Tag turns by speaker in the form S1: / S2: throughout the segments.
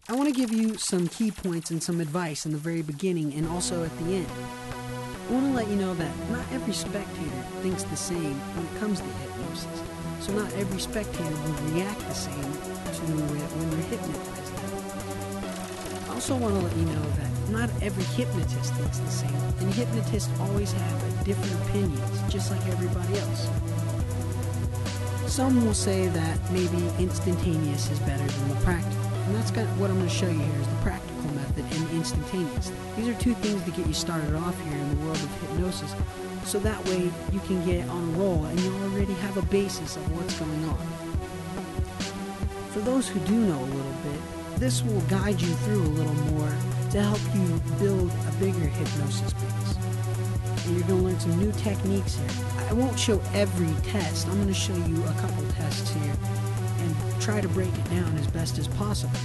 S1: I want to give you some key points and some advice in the very beginning and also at the end. I want to let you know that not every spectator thinks the same when it comes to hypnosis. So not every spectator will react the same to it when they're hypnotized. I also want to let you know that not every hypnotist thinks the same, and hypnotists always have different opinions, just like everybody else. Some will say that maybe instantaneous is better than the practical. And that's what I'm going to show you here is the practical method and the instantaneous. These are two things to get you started off here in the world of hypnosis, so that way you can get on a roll and you already have a basis of what's going on. For those who do know a little bit, this will guide you through a little more to help you build a bigger hypnosis base. And you're going to learn some new techniques here. I won't show every test. I'm going to show you a couple tests here and try to break it down as best as possible.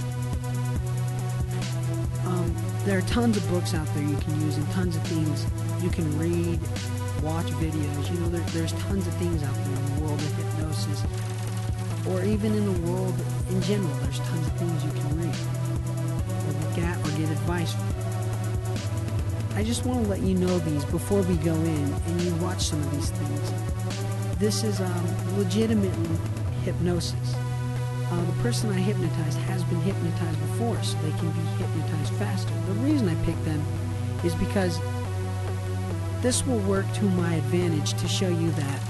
S1: There are tons of books out there you can use and tons of things you can read, watch videos. You know, there's tons of things out there in the world of hypnosis, or even in the world in general. There's tons of things you can read or look at or get advice from. I just want to let you know these before we go in and you watch some of these things. This is legitimately hypnosis. The person I hypnotized has been hypnotized before, so they can be hypnotized faster. The reason I picked them is because this will work to my advantage to show you that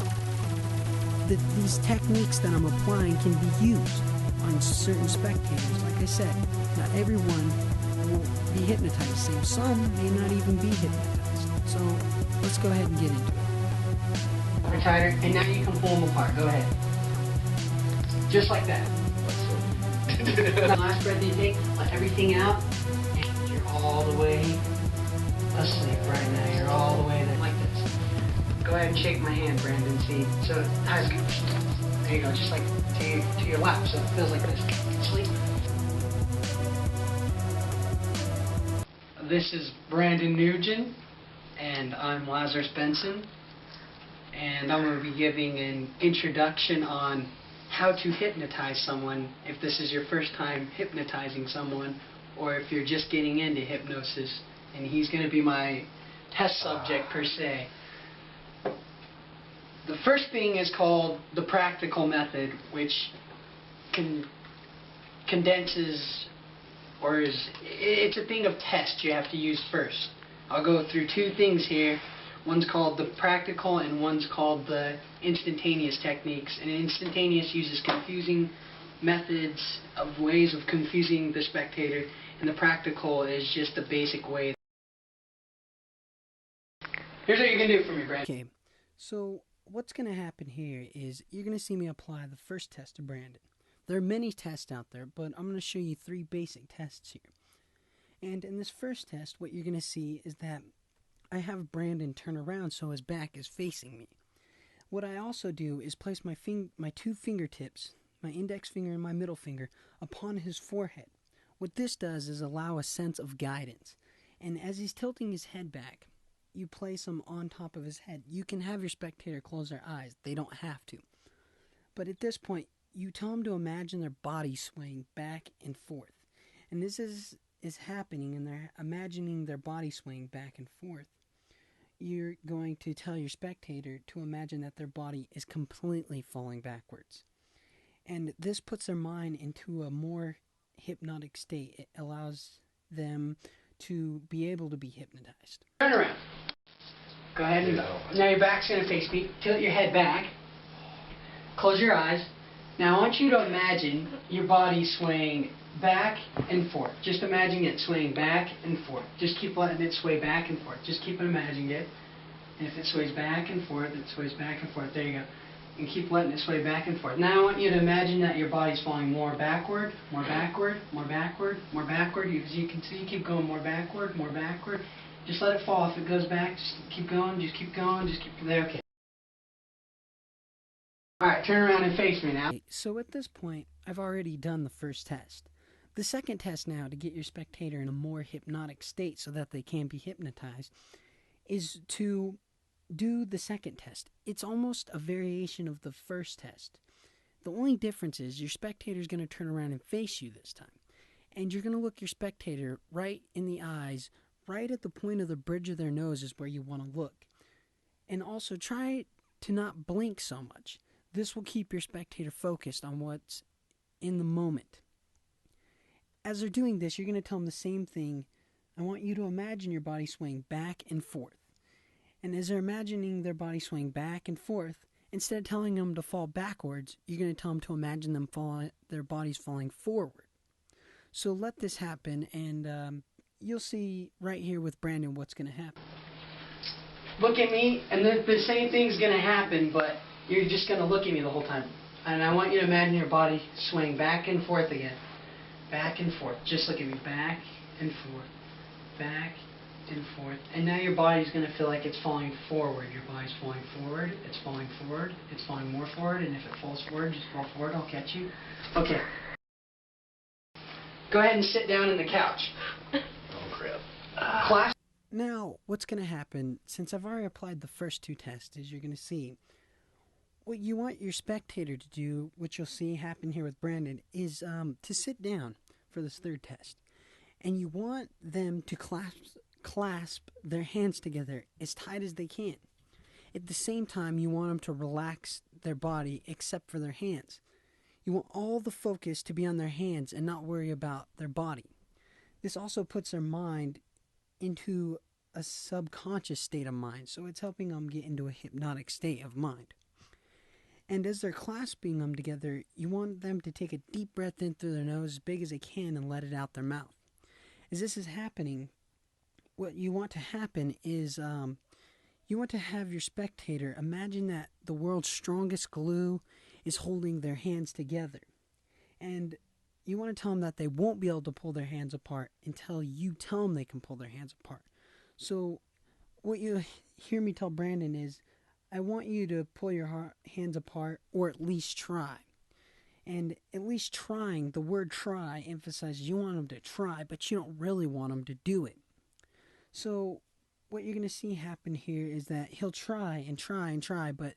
S1: these techniques that I'm applying can be used on certain spectators. Like I said, not everyone will be hypnotized the same. Some may not even be hypnotized. So let's go ahead and get into it. They're tighter, and now you can pull them apart. Go ahead. Just like that. The last breath you take, let everything out, and you're all the way asleep right now. You're all the way there, like this. Go ahead and shake my hand, Brandon. See, so eyes go. There you go, just like to your lap, so it feels like this. Sleep. This is Brandon Nugent, and I'm Lazarus Benson, and I'm going to be giving an introduction on how to hypnotize someone if this is your first time hypnotizing someone, or if you're just getting into hypnosis, and he's going to be my test subject per se. The first thing is called the practical method, which condenses, or it's a thing of tests you have to use first. I'll go through two things here. One's called the practical and one's called the instantaneous techniques. And instantaneous uses confusing methods of ways of confusing the spectator, and the practical is just a basic way. Here's what you're going to do for me, Brandon. Okay, so what's going to happen here is you're going to see me apply the first test to Brandon. There are many tests out there, but I'm going to show you three basic tests here. And in this first test, what you're going to see is that I have Brandon turn around so his back is facing me. What I also do is place my two fingertips, my index finger and my middle finger, upon his forehead. What this does is allow a sense of guidance. And as he's tilting his head back, you place him on top of his head. You can have your spectator close their eyes. They don't have to. But at this point, you tell them to imagine their body swaying back and forth. And this is happening, and they're imagining their body swaying back and forth. You're going to tell your spectator to imagine that their body is completely falling backwards. And this puts their mind into a more hypnotic state. It allows them to be able to be hypnotized. Turn around. Go ahead and now your back's going to face me. Tilt your head back. Close your eyes. Now I want you to imagine your body swaying back and forth. Just imagine it swaying back and forth. Just keep letting it sway back and forth. Just keep imagining it. And if it sways back and forth, it sways back and forth. There you go. And keep letting it sway back and forth. Now I want you to imagine that your body's falling more backward, more backward, more backward, more backward. As you can see, keep going more backward, more backward. Just let it fall. If it goes back, just keep going, just keep going, just keep there. Okay. Alright, turn around and face me now. So at this point, I've already done the first test. The second test now, to get your spectator in a more hypnotic state so that they can be hypnotized, is to do the second test. It's almost a variation of the first test. The only difference is your spectator is going to turn around and face you this time. And you're going to look your spectator right in the eyes, right at the point of the bridge of their nose is where you want to look. And also try to not blink so much. This will keep your spectator focused on what's in the moment. As they're doing this, you're going to tell them the same thing. I want you to imagine your body swaying back and forth. And as they're imagining their body swaying back and forth, instead of telling them to fall backwards, you're going to tell them to imagine their bodies falling forward. So let this happen, and you'll see right here with Brandon what's going to happen. Look at me, and the same thing's going to happen, but you're just going to look at me the whole time. And I want you to imagine your body swaying back and forth again. Back and forth. Just look at me. Back and forth. Back and forth. And now your body's going to feel like it's falling forward. Your body's falling forward. It's falling forward. It's falling more forward. And if it falls forward, just fall forward. I'll catch you. Okay. Go ahead and sit down on the couch.
S2: Oh, crap.
S1: Class. Now, what's going to happen, since I've already applied the first two tests, is you're going to see what you want your spectator to do, which you'll see happen here with Brandon, is to sit down for this third test. And you want them to clasp their hands together as tight as they can. At the same time, you want them to relax their body except for their hands. You want all the focus to be on their hands and not worry about their body. This also puts their mind into a subconscious state of mind, so it's helping them get into a hypnotic state of mind. And as they're clasping them together, you want them to take a deep breath in through their nose as big as they can and let it out their mouth. As this is happening, what you want to happen is you want to have your spectator imagine that the world's strongest glue is holding their hands together. And you want to tell them that they won't be able to pull their hands apart until you tell them they can pull their hands apart. So what you hear me tell Brandon is, I want you to pull your hands apart, or at least try. And at least trying, the word try emphasizes you want them to try, but you don't really want them to do it. So what you're going to see happen here is that he'll try and try and try, but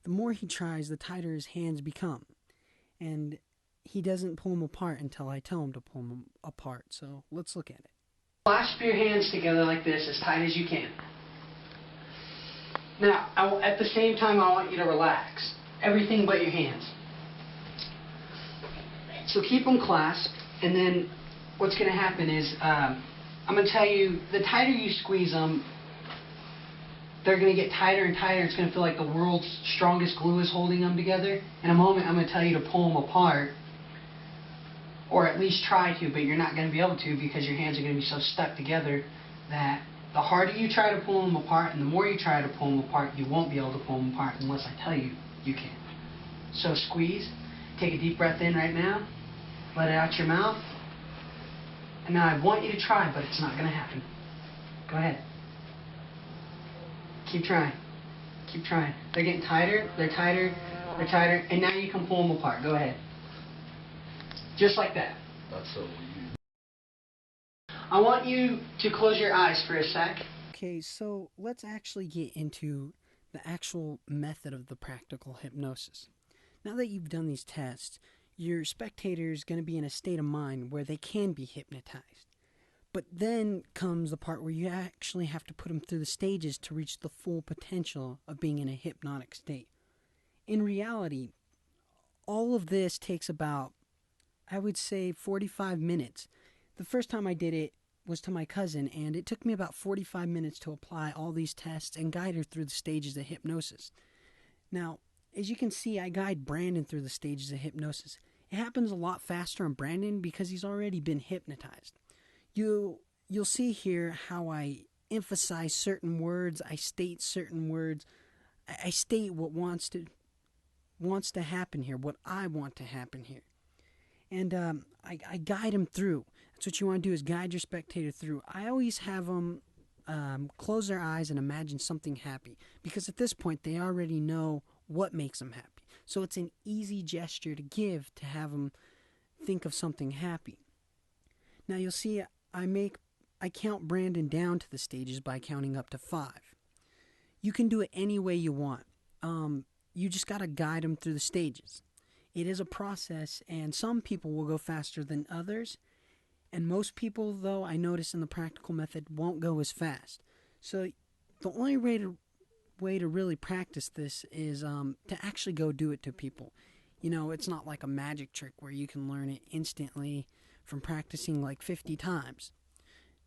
S1: the more he tries, the tighter his hands become. And he doesn't pull them apart until I tell him to pull them apart. So let's look at it. Clasp your hands together like this, as tight as you can. Now, at the same time, I want you to relax. Everything but your hands. So keep them clasped, and then what's going to happen is, I'm going to tell you, the tighter you squeeze them, they're going to get tighter and tighter. It's going to feel like the world's strongest glue is holding them together. In a moment, I'm going to tell you to pull them apart, or at least try to, but you're not going to be able to because your hands are going to be so stuck together that the harder you try to pull them apart and the more you try to pull them apart, you won't be able to pull them apart unless I tell you you can. So squeeze. Take a deep breath in right now. Let it out your mouth. And now I want you to try, but it's not going to happen. Go ahead. Keep trying. Keep trying. They're getting tighter. They're tighter. They're tighter. And now you can pull them apart. Go ahead. Just like that.
S2: That's so weird.
S1: I want you to close your eyes for a sec. Okay, so let's actually get into the actual method of the practical hypnosis. Now that you've done these tests, your spectator is going to be in a state of mind where they can be hypnotized. But then comes the part where you actually have to put them through the stages to reach the full potential of being in a hypnotic state. In reality, all of this takes about, I would say, 45 minutes. The first time I did it was to my cousin, and it took me about 45 minutes to apply all these tests and guide her through the stages of hypnosis. Now, as you can see, I guide Brandon through the stages of hypnosis. It happens a lot faster on Brandon because he's already been hypnotized. You'll see here how I emphasize certain words, I state certain words, I state what wants to happen here, what I want to happen here. And I guide him through. That's what you want to do, is guide your spectator through. I always have them close their eyes and imagine something happy, because at this point they already know what makes them happy. So it's an easy gesture to give to have them think of something happy. Now you'll see I count Brandon down to the stages by counting up to 5. You can do it any way you want. You just got to guide him through the stages. It is a process, and some people will go faster than others. And most people, though, I notice in the practical method, won't go as fast. So the only way to really practice this is to actually go do it to people. You know, it's not like a magic trick where you can learn it instantly from practicing like 50 times.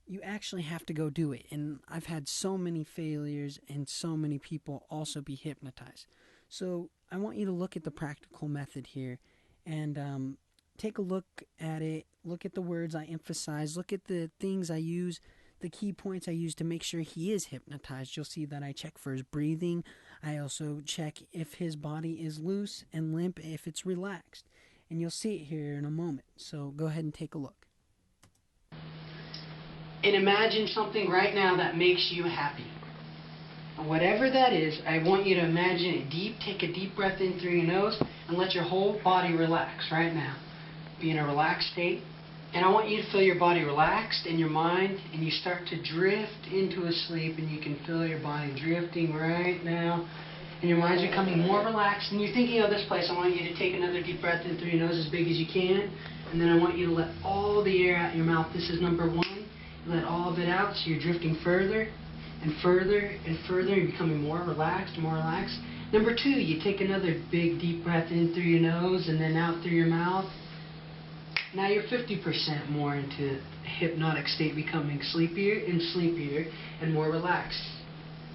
S1: You actually have to go do it. And I've had so many failures and so many people also be hypnotized. So I want you to look at the practical method here and take a look at it. Look at the words I emphasize. Look at the things I use, the key points I use to make sure he is hypnotized. You'll see that I check for his breathing. I also check if his body is loose and limp, if it's relaxed. And you'll see it here in a moment. So go ahead and take a look. And imagine something right now that makes you happy. And whatever that is, I want you to imagine it deep. Take a deep breath in through your nose and let your whole body relax right now. Be in a relaxed state. And I want you to feel your body relaxed in your mind, and you start to drift into a sleep, and you can feel your body drifting right now. And your mind's becoming more relaxed, and you're thinking of this place. I want you to take another deep breath in through your nose as big as you can. And then I want you to let all the air out of your mouth. This is number 1. Let all of it out, so you're drifting further and further and further. You're becoming more relaxed and more relaxed. Number 2, you take another big deep breath in through your nose and then out through your mouth. Now you're 50% more into a hypnotic state, becoming sleepier and sleepier and more relaxed.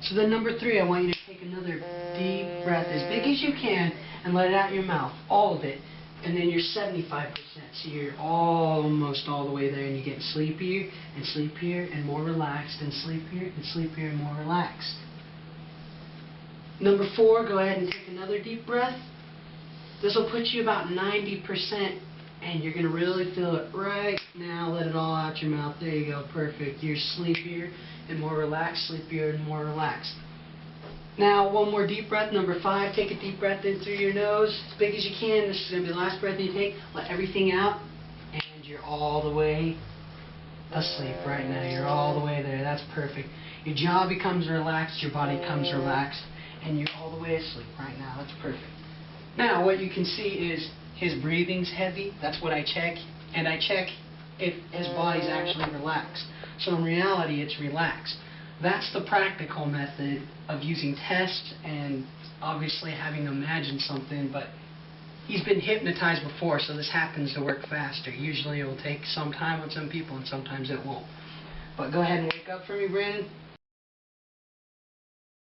S1: So then number 3, I want you to take another deep breath as big as you can and let it out your mouth, all of it. And then you're 75%, so you're almost all the way there, and you're getting sleepier and sleepier and more relaxed, and sleepier and sleepier and more relaxed. Number 4, go ahead and take another deep breath. This will put you about 90%, and you're going to really feel it right now. Let it all out your mouth. There you go, perfect. You're sleepier and more relaxed, sleepier and more relaxed. Now, one more deep breath, number 5. Take a deep breath in through your nose as big as you can. This is going to be the last breath you take. Let everything out, and you're all the way asleep right now. You're all the way there. That's perfect. Your jaw becomes relaxed, your body becomes relaxed, and you're all the way asleep right now. That's perfect. Now, what you can see is his breathing's heavy. That's what I check. And I check if his body's actually relaxed. So in reality, it's relaxed. That's the practical method of using tests and obviously having imagined something, but he's been hypnotized before, so this happens to work faster. Usually it will take some time on some people, and sometimes it won't. But go ahead and wake up for me, Brandon.